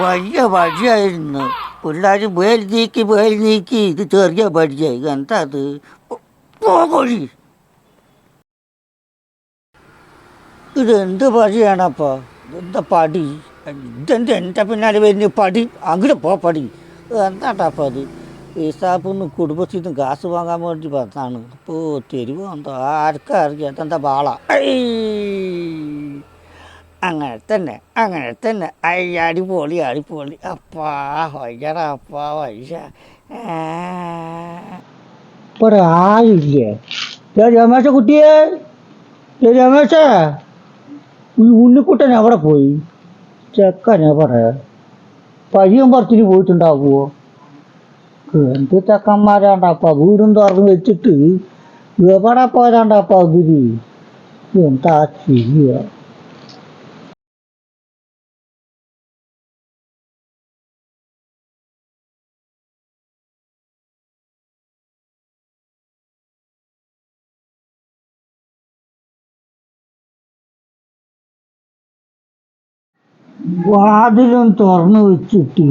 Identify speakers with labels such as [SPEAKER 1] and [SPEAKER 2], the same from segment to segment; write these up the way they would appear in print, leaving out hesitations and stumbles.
[SPEAKER 1] വലിയ വഴിയായിരുന്നു. പിള്ളേർ വേൽ നീക്കി ഇത് ചെറിയ വഴിയായി. എന്താ അത് പോകഴി? ഇതെന്ത് വഴിയാണപ്പോ? എന്താ പടി? എൻ്റെ പിന്നാലെ വരുന്ന പടി? അങ്ങോട്ട് പടി. എന്താട്ടപ്പോൾ അത്? ഈസാപ്പിന്ന് കുടുംബത്തിൽ നിന്ന് ഗ്യാസ് വാങ്ങാൻ വേണ്ടി വന്നതാണ്. ഇപ്പോൾ തെരുവ് എന്തോ ആർക്കാ അറിയാം. അതെന്താ ബാള? അങ്ങനെ തന്നെ. അടിപൊളി. അപ്പാ വയ്യട, അപ്പാ വയ്യ. ഒരാളില്ലേ? രമേശ കുട്ടിയെ, രമേശ, ഉണ്ണിക്കുട്ടൻ എവിടെ പോയി? ചെക്കൻ എവിടെ? പഴിയും പറച്ചിന് പോയിട്ടുണ്ടാവുമോ? എന്ത് ചെക്കന്മാരാണ്ടപ്പ വീടും തുറന്ന് വെച്ചിട്ട് എവിടെ പോയതാണ്ടപ്പ അതിരി? എന്താ ചെയ്യുക? വാതിലും തുറന്നു വെച്ചിട്ട്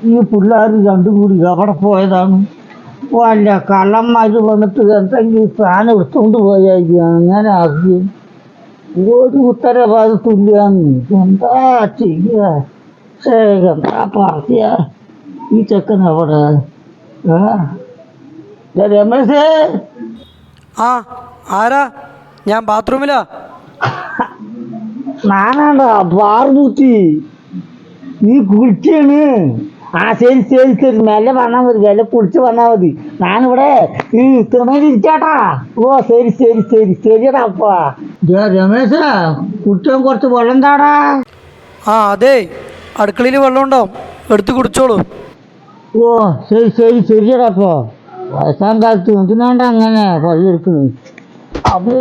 [SPEAKER 1] ഈ പിള്ളേർ രണ്ടും കൂടി എവിടെ പോയതാണ്? വല്ല കള്ളന്മാര് വന്നിട്ട് എന്തെങ്കിലും ഫാൻ എടുത്തുകൊണ്ട് പോയായിരിക്കും. അങ്ങനെ ആദ്യം ഒരു ഉത്തരവാദിത്വമില്ലാന്ന് എന്താ ചെയ്യുക? എന്താ പറയാ? ഈ ചെക്കൻ എവിടെ? രമേശേ,
[SPEAKER 2] ആ ആരാ? ഞാൻ ബാത്റൂമിലാ.
[SPEAKER 1] ഞാനാണ്ടാ പാർബൂത്തി. നീ കുളിച്ചാണ്? ശരി, മെല്ലെ വന്നാൽ മതി, മെല്ലെ കുളിച്ച് വന്നാൽ മതി. ഞാനിവിടെ ഈ തിണയിലിരിക്കാട്ടാ. ഓ ശരിയടാ അപ്പാ. രമേശ, കുട്ടിയും കുറച്ച് വെള്ളം താടാ.
[SPEAKER 2] ആ അതെ, അടുക്കളയിൽ വെള്ളം ഉണ്ടാവും, എടുത്ത് കുടിച്ചോളൂ.
[SPEAKER 1] ഓ ശരിയടാ അപ്പോ. വയസ്സാം കാലത്ത് എന്തിനാണ്ട അങ്ങനെ പഴി എടുക്കുന്നത്? അപ്പോ